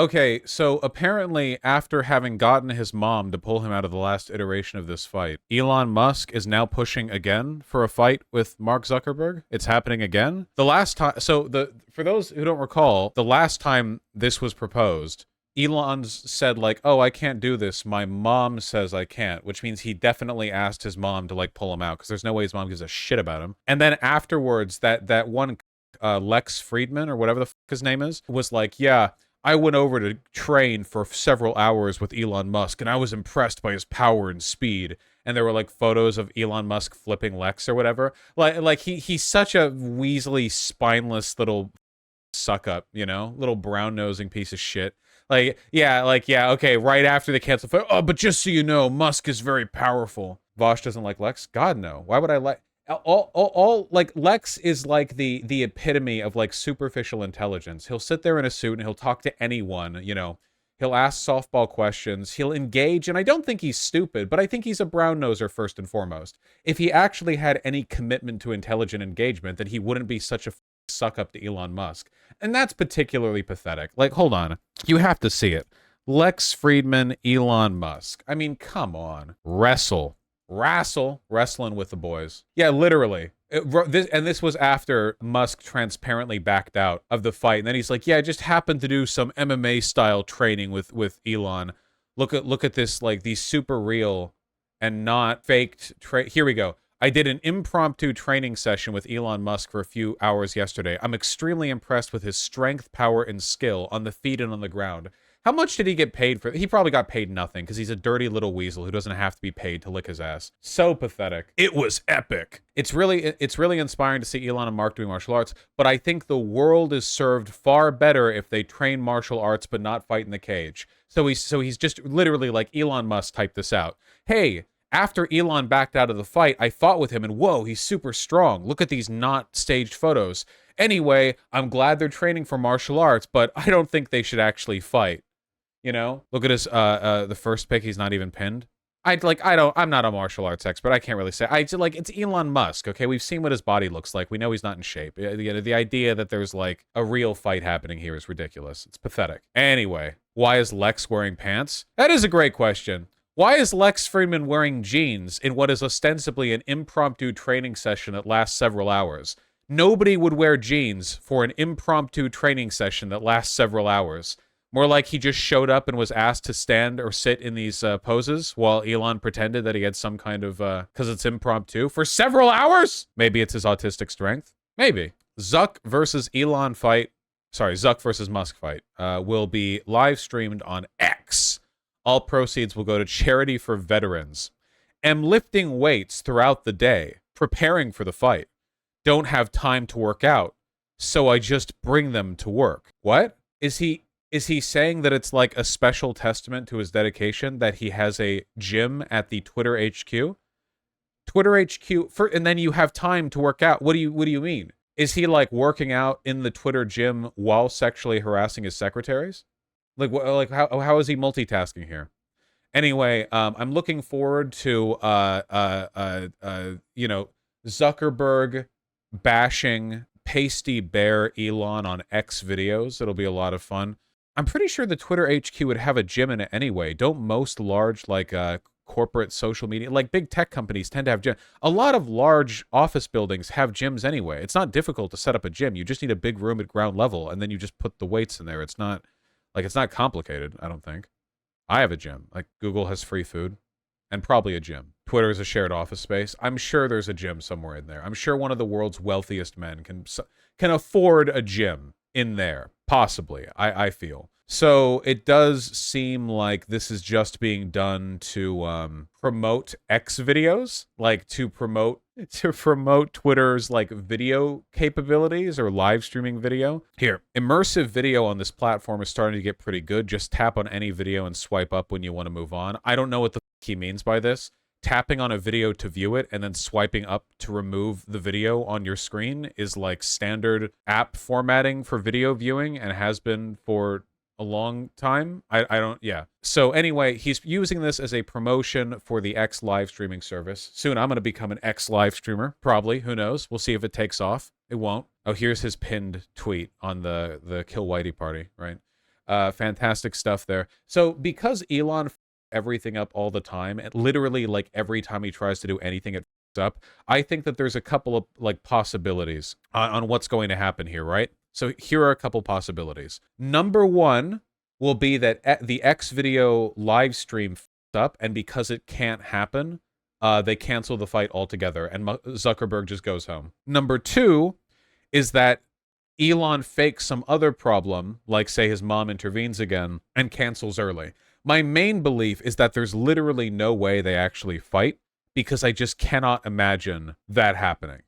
Okay, so apparently after having gotten his mom to pull him out of the last iteration of this fight, Elon Musk is now pushing again for a fight with Mark Zuckerberg. It's happening again. The last time, so for those who don't recall, the last time this was proposed, Elon said like, "Oh, I can't do this. My mom says I can't," which means he definitely asked his mom to like pull him out because there's no way his mom gives a shit about him. And then afterwards, that one Lex Fridman or whatever the fuck his name is was like, "Yeah, I went over to train for several hours with Elon Musk, and I was impressed by his power and speed." And there were like photos of Elon Musk flipping Lex or whatever. Like he's such a weaselly, spineless little suck up, you know, little brown nosing piece of shit. Yeah, okay, right after the cancel fight. Oh, but just so you know, Musk is very powerful. Vosh doesn't like Lex? God, no. Why would I like... All like, Lex is like the epitome of, like, superficial intelligence. He'll sit there in a suit and he'll talk to anyone, you know. He'll ask softball questions. He'll engage, and I don't think he's stupid, but I think he's a brown-noser first and foremost. If he actually had any commitment to intelligent engagement, then he wouldn't be such a suck up to Elon Musk. And that's particularly pathetic. Like, hold on. You have to see it. Lex Fridman, Elon Musk. I mean, come on. Wrestling with the boys. Yeah, literally. This was after Musk transparently backed out of the fight. And then he's like, yeah, I just happened to do some MMA style training with Elon. Look at this, like, these super real and not faked here we go. I did an impromptu training session with Elon Musk for a few hours yesterday. I'm extremely impressed with his strength, power, and skill on the feet and on the ground. How much did he get paid for? He probably got paid nothing because he's a dirty little weasel who doesn't have to be paid to lick his ass. So pathetic. It was epic. It's really inspiring to see Elon and Mark doing martial arts, but I think the world is served far better if they train martial arts but not fight in the cage. So he's just literally like, Elon Musk typed this out. Hey, after Elon backed out of the fight, I fought with him, and whoa, he's super strong. Look at these not staged photos. Anyway, I'm glad they're training for martial arts, but I don't think they should actually fight. You know? Look at his, the first pick, he's not even pinned. I'm not a martial arts expert, I can't really say. It's Elon Musk, okay? We've seen what his body looks like. We know he's not in shape. The idea that there's, like, a real fight happening here is ridiculous. It's pathetic. Anyway, why is Lex wearing pants? That is a great question. Why is Lex Fridman wearing jeans in what is ostensibly an impromptu training session that lasts several hours? Nobody would wear jeans for an impromptu training session that lasts several hours. More like he just showed up and was asked to stand or sit in these poses while Elon pretended that he had some kind of, because it's impromptu, for several hours? Maybe it's his autistic strength. Maybe. Zuck versus Musk fight will be live streamed on X. All proceeds will go to charity for veterans. Am lifting weights throughout the day, preparing for the fight. Don't have time to work out, so I just bring them to work. What? Is he saying that it's like a special testament to his dedication that he has a gym at the Twitter HQ? Twitter HQ, and then you have time to work out. What do you mean? Is he like working out in the Twitter gym while sexually harassing his secretaries? How is he multitasking here? Anyway, I'm looking forward to Zuckerberg bashing pasty bear Elon on X videos. It'll be a lot of fun. I'm pretty sure the Twitter HQ would have a gym in it anyway. Don't most large corporate social media, like big tech companies, tend to have gyms? A lot of large office buildings have gyms anyway. It's not difficult to set up a gym. You just need a big room at ground level, and then you just put the weights in there. It's not complicated, I don't think. I have a gym. Like, Google has free food and probably a gym. Twitter is a shared office space. I'm sure there's a gym somewhere in there. I'm sure one of the world's wealthiest men can afford a gym in there. Possibly, I feel. So it does seem like this is just being done to promote X videos, like to promote Twitter's like video capabilities or live streaming video. Here, immersive video on this platform is starting to get pretty good. Just tap on any video and swipe up when you want to move on. I don't know what the f he means by this. Tapping on a video to view it and then swiping up to remove the video on your screen is like standard app formatting for video viewing and has been for a long time. Yeah. So anyway, he's using this as a promotion for the X live streaming service. Soon I'm going to become an X live streamer, probably. Who knows? We'll see if it takes off. It won't. Oh, here's his pinned tweet on the Kill Whitey party, right? Fantastic stuff there. So because Elon everything up all the time, and literally like every time he tries to do anything, it up. I think that there's a couple of like possibilities on what's going to happen here, right? So here are a couple possibilities. Number one will be that the X video live stream up, and because it can't happen, they cancel the fight altogether, and Zuckerberg just goes home. Number two is that Elon fakes some other problem, like say his mom intervenes again, and cancels early. My main belief is that there's literally no way they actually fight, because I just cannot imagine that happening.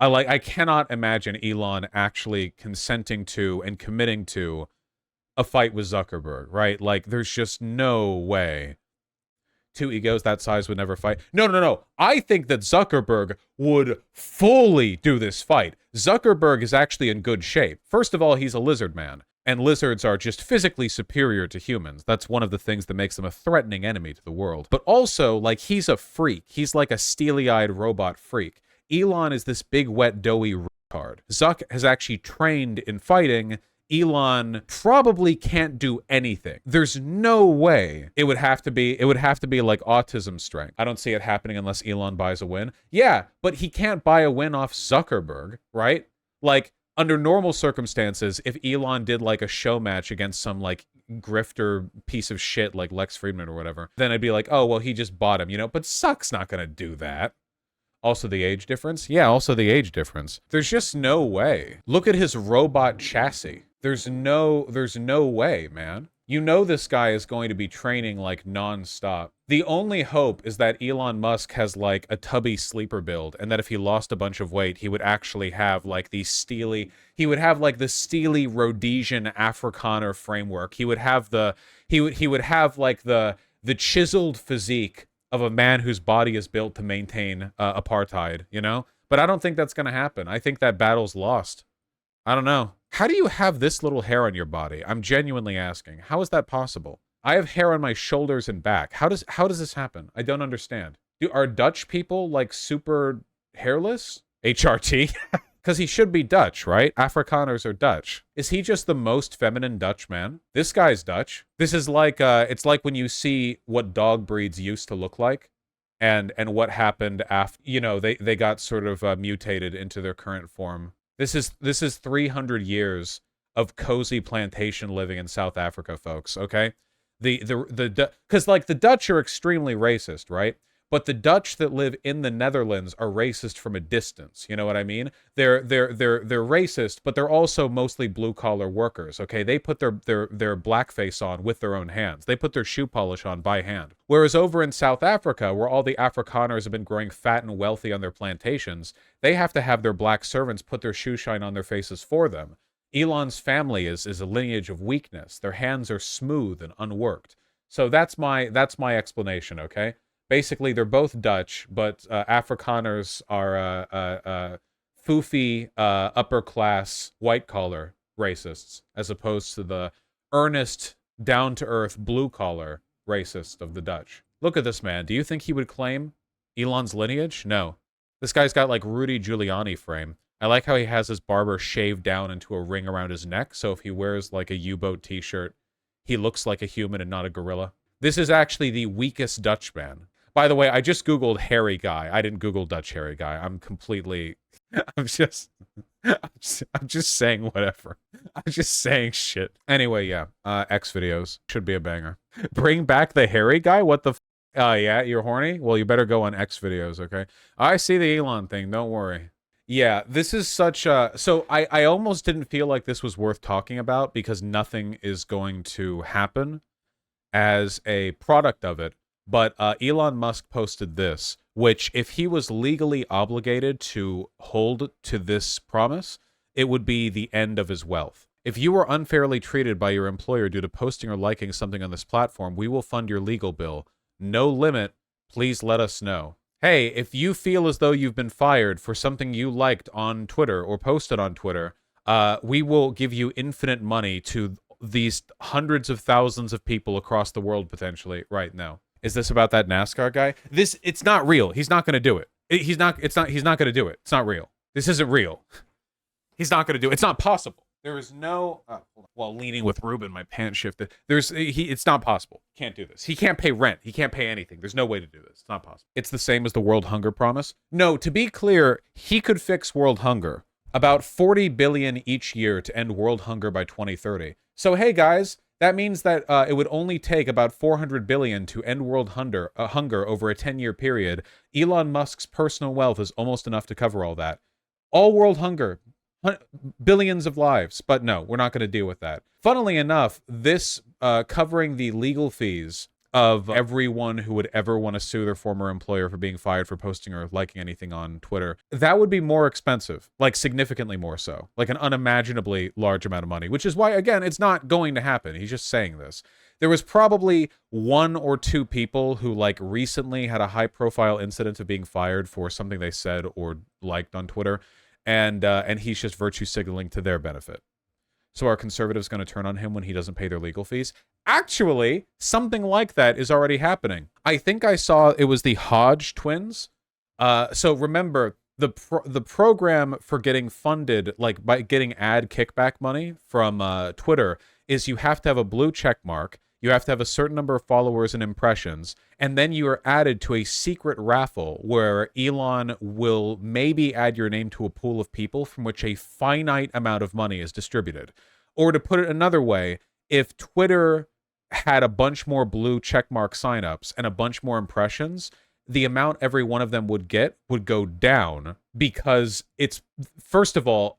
I cannot imagine Elon actually consenting to and committing to a fight with Zuckerberg, right? Like, there's just no way two egos that size would never fight. No. I think that Zuckerberg would fully do this fight. Zuckerberg is actually in good shape. First of all, he's a lizard man, and lizards are just physically superior to humans. That's one of the things that makes them a threatening enemy to the world. But also, like, he's a freak. He's like a steely-eyed robot freak. Elon is this big, wet, doughy retard. Zuck has actually trained in fighting. Elon probably can't do anything. There's no way it would have to be like autism strength. I don't see it happening unless Elon buys a win. Yeah, but he can't buy a win off Zuckerberg, right? Like, under normal circumstances, if Elon did like a show match against some like grifter piece of shit like Lex Fridman or whatever, then I'd be like, oh, well, he just bought him, you know? But Zuck's not gonna do that. Also the age difference? Yeah, also the age difference. There's just no way. Look at his robot chassis. There's no way, man. You know this guy is going to be training like non-stop. The only hope is that Elon Musk has like a tubby sleeper build, and that if he lost a bunch of weight, he would actually have like the steely Rhodesian Afrikaner framework. He would have like the chiseled physique of a man whose body is built to maintain apartheid, you know? But I don't think that's going to happen. I think that battle's lost. I don't know. How do you have this little hair on your body? I'm genuinely asking. How is that possible? I have hair on my shoulders and back. How does this happen? I don't understand. Are Dutch people like super hairless? HRT? Because he should be Dutch, right? Afrikaners are Dutch. Is he just the most feminine Dutch man? This guy's Dutch. This is like, it's like when you see what dog breeds used to look like, and what happened after, you know, they got sort of mutated into their current form. This is 300 years of cozy plantation living in South Africa, folks, okay? Because like the Dutch are extremely racist, right? But the Dutch that live in the Netherlands are racist from a distance. You know what I mean? They're racist, but they're also mostly blue-collar workers, okay? They put their blackface on with their own hands. They put their shoe polish on by hand. Whereas over in South Africa, where all the Afrikaners have been growing fat and wealthy on their plantations, they have to have their black servants put their shoe shine on their faces for them. Elon's family is a lineage of weakness. Their hands are smooth and unworked. So that's my explanation, okay? Basically, they're both Dutch, but Afrikaners are foofy, upper-class, white-collar racists, as opposed to the earnest, down-to-earth, blue-collar racists of the Dutch. Look at this man. Do you think he would claim Elon's lineage? No. This guy's got, like, Rudy Giuliani frame. I like how he has his barber shaved down into a ring around his neck, so if he wears, like, a U-boat t-shirt, he looks like a human and not a gorilla. This is actually the weakest Dutch man. By the way, I just Googled hairy guy. I didn't Google Dutch hairy guy. I'm just saying whatever. I'm just saying shit. Anyway, yeah. X videos should be a banger. Bring back the hairy guy? What the yeah, you're horny? Well, you better go on X videos, okay? I see the Elon thing. Don't worry. Yeah, this is such a... So I almost didn't feel like this was worth talking about because nothing is going to happen as a product of it. But Elon Musk posted this, which if he was legally obligated to hold to this promise, it would be the end of his wealth. If you were unfairly treated by your employer due to posting or liking something on this platform, we will fund your legal bill. No limit. Please let us know. Hey, if you feel as though you've been fired for something you liked on Twitter or posted on Twitter, we will give you infinite money to these hundreds of thousands of people across the world potentially right now. Is this about that NASCAR guy? It's not real. He's not going to do it. He's not going to do it. It's not real. This isn't real. He's not going to do it. It's not possible. There is no while leaning with Ruben, my pants shifted. It's not possible. Can't do this. He can't pay rent. He can't pay anything. There's no way to do this. It's not possible. It's the same as the world hunger promise. No, to be clear, he could fix world hunger. About 40 billion each year to end world hunger by 2030. So hey guys, that means that it would only take about 400 billion to end world hunger over a 10-year period. Elon Musk's personal wealth is almost enough to cover all that. All world hunger, billions of lives. But no, we're not going to deal with that. Funnily enough, this covering the legal fees of everyone who would ever want to sue their former employer for being fired for posting or liking anything on Twitter, that would be more expensive, like significantly more so, like an unimaginably large amount of money, which is why, again, it's not going to happen. He's just saying this. There was probably 1 or 2 people who like recently had a high profile incident of being fired for something they said or liked on Twitter. And he's just virtue signaling to their benefit. So are conservatives going to turn on him when he doesn't pay their legal fees? Actually, something like that is already happening. I think I saw it was the Hodge twins. So remember, the program for getting funded, like by getting ad kickback money from Twitter, is you have to have a blue check mark, you have to have a certain number of followers and impressions, and then you are added to a secret raffle where Elon will maybe add your name to a pool of people from which a finite amount of money is distributed. Or to put it another way, if Twitter had a bunch more blue checkmark signups and a bunch more impressions, the amount every one of them would get would go down because it's, first of all,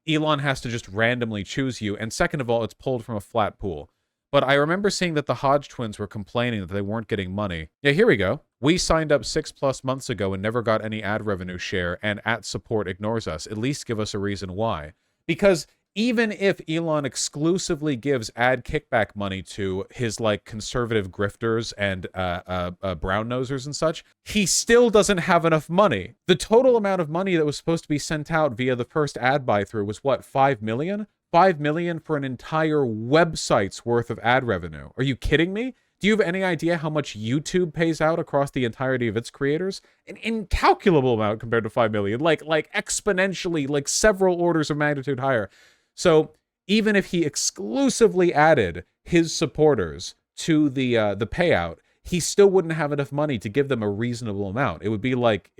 Elon has to just randomly choose you, and second of all, it's pulled from a flat pool. But I remember seeing that the Hodge twins were complaining that they weren't getting money. Yeah, here we go. We signed up 6+ months ago and never got any ad revenue share, and @support ignores us. At least give us a reason why. Because even if Elon exclusively gives ad kickback money to his like conservative grifters and brown nosers and such, he still doesn't have enough money. The total amount of money that was supposed to be sent out via the first ad buy through was what, 5 million? 5 million for an entire website's worth of ad revenue. Are you kidding me? Do you have any idea how much YouTube pays out across the entirety of its creators? An incalculable amount compared to 5 million, like exponentially, like several orders of magnitude higher. So even if he exclusively added his supporters to the payout, he still wouldn't have enough money to give them a reasonable amount. It would be like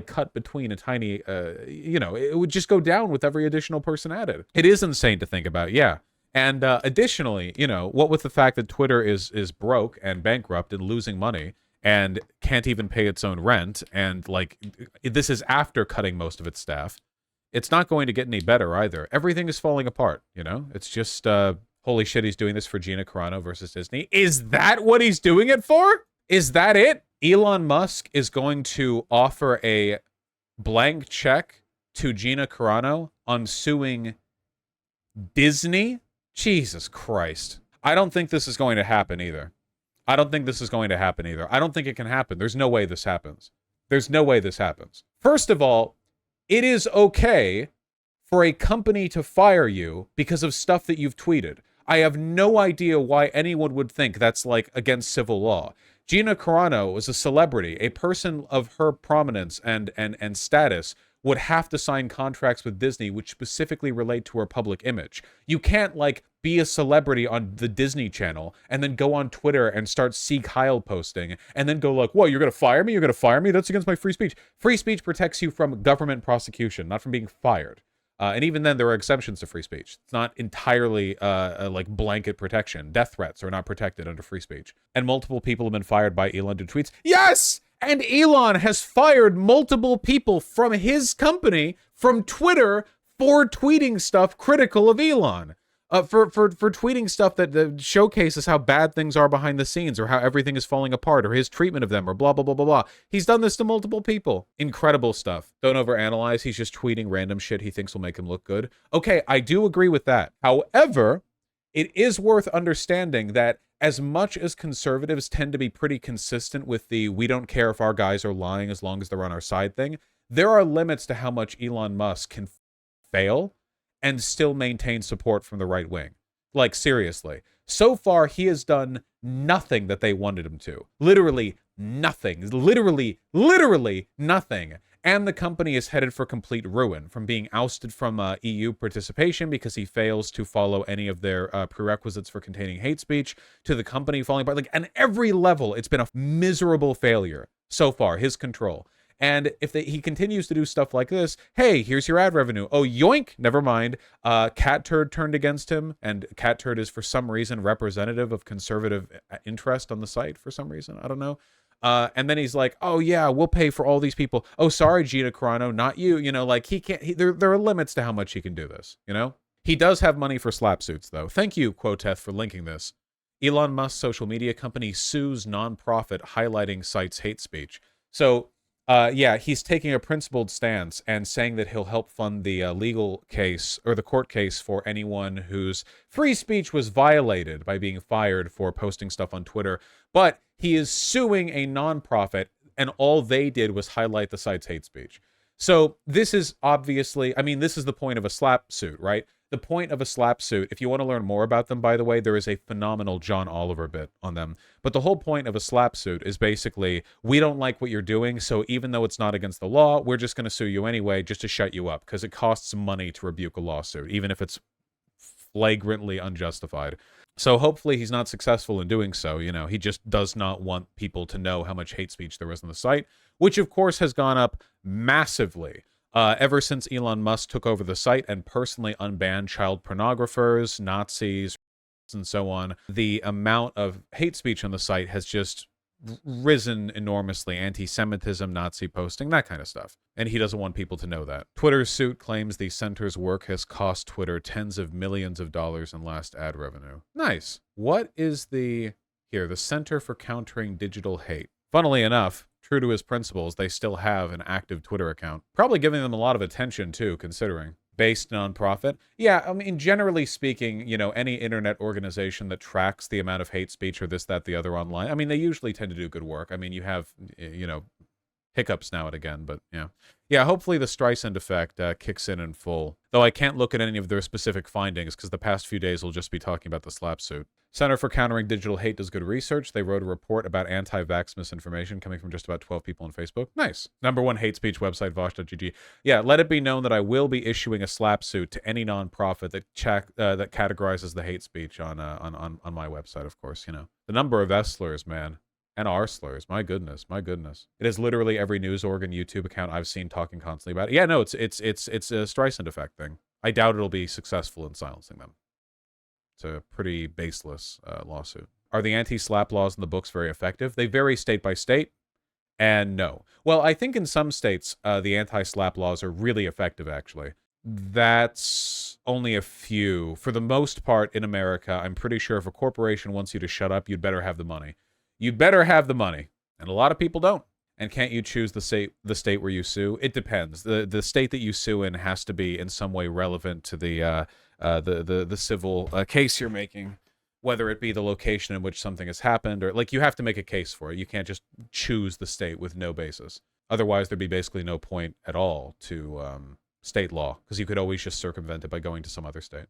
cut between a tiny, it would just go down with every additional person added. It is insane to think about, yeah. And additionally, what with the fact that Twitter is broke and bankrupt and losing money and can't even pay its own rent, and like this is after cutting most of its staff, it's not going to get any better either. Everything is falling apart, It's just holy shit, he's doing this for Gina Carano versus Disney. Is that what he's doing it for? Is that it? Elon Musk is going to offer a blank check to Gina Carano on suing Disney? Jesus Christ. I don't think this is going to happen either. I don't think it can happen. There's no way this happens. First of all, it is okay for a company to fire you because of stuff that you've tweeted. I have no idea why anyone would think that's like against civil law. Gina Carano was a celebrity. A person of her prominence and status would have to sign contracts with Disney which specifically relate to her public image. You can't like be a celebrity on the Disney Channel and then go on Twitter and start Sieg Heil posting and then go like, what, you're going to fire me? You're going to fire me? That's against my free speech. Free speech protects you from government prosecution, not from being fired. And even then, there are exceptions to free speech. It's not entirely like blanket protection. Death threats are not protected under free speech. And multiple people have been fired by Elon due to tweets. Yes! And Elon has fired multiple people from his company from Twitter for tweeting stuff critical of Elon. For tweeting stuff that showcases how bad things are behind the scenes or how everything is falling apart or his treatment of them or blah, blah, blah, blah, blah. He's done this to multiple people. Incredible stuff. Don't overanalyze. He's just tweeting random shit he thinks will make him look good. Okay, I do agree with that. However, it is worth understanding that as much as conservatives tend to be pretty consistent with the we don't care if our guys are lying as long as they're on our side thing, there are limits to how much Elon Musk can fail and still maintain support from the right wing. Like, seriously. So far, he has done nothing that they wanted him to. Literally nothing. Literally nothing. And the company is headed for complete ruin, from being ousted from EU participation because he fails to follow any of their prerequisites for containing hate speech, to the company falling apart. Like, on every level, it's been a miserable failure so far, his control. And if he continues to do stuff like this, hey, here's your ad revenue. Oh, yoink, never mind. Cat Turd turned against him, and Cat Turd is for some reason representative of conservative interest on the site for some reason. I don't know. And then he's like, oh, yeah, we'll pay for all these people. Oh, sorry, Gina Carano, not you. You know, like, he can't, there are limits to how much he can do this, you know? He does have money for SLAPP suits, though. Thank you, Quoteth, for linking this. Elon Musk's social media company sues nonprofit highlighting sites hate speech. So, yeah, he's taking a principled stance and saying that he'll help fund the legal case or the court case for anyone whose free speech was violated by being fired for posting stuff on Twitter. But he is suing a nonprofit, and all they did was highlight the site's hate speech. So this is obviously, I mean, this is the point of a SLAPP suit, right? The point of a SLAPP suit, if you want to learn more about them, by the way, there is a phenomenal John Oliver bit on them. But the whole point of a SLAPP suit is basically, we don't like what you're doing, so even though it's not against the law, we're just going to sue you anyway just to shut you up, because it costs money to rebuke a lawsuit, even if it's flagrantly unjustified. So hopefully he's not successful in doing so. You know, he just does not want people to know how much hate speech there is on the site, which of course has gone up massively ever since Elon Musk took over the site and personally unbanned child pornographers, Nazis, and so on. The amount of hate speech on the site has just risen enormously. Anti-Semitism, Nazi posting, that kind of stuff. And he doesn't want people to know that. Twitter's suit claims the center's work has cost Twitter tens of millions of dollars in lost ad revenue. Nice. What is the Center for Countering Digital Hate? Funnily enough, true to his principles, they still have an active Twitter account. Probably giving them a lot of attention too, considering. Based nonprofit. Yeah, I mean, generally speaking, you know, any internet organization that tracks the amount of hate speech or this, that, the other online, I mean, they usually tend to do good work. I mean, you have, you know, hiccups now and again, but yeah. Yeah, hopefully the Streisand effect kicks in full. Though I can't look at any of their specific findings because the past few days will just be talking about the SLAPP suit. Center for Countering Digital Hate does good research. They wrote a report about anti-vax misinformation coming from just about 12 people on Facebook. Nice. #1 hate speech website, vosh.gg. Yeah, let it be known that I will be issuing a SLAPP suit to any nonprofit that categorizes the hate speech on my website, of course, you know. The number of S slurs, man. And R slurs. My goodness. My goodness. It is literally every news organ YouTube account I've seen talking constantly about it. Yeah, no, it's a Streisand effect thing. I doubt it'll be successful in silencing them. It's a pretty baseless lawsuit. Are the anti-SLAPP laws in the books very effective? They vary state by state, and no. Well, I think in some states, the anti-SLAPP laws are really effective, actually. That's only a few. For the most part in America, I'm pretty sure if a corporation wants you to shut up, you'd better have the money. You'd better have the money. And a lot of people don't. And can't you choose the state where you sue? It depends. The state that you sue in has to be in some way relevant to the civil case you're making, whether it be the location in which something has happened, or like you have to make a case for it. You can't just choose the state with no basis. Otherwise, there'd be basically no point at all to state law, because you could always just circumvent it by going to some other state.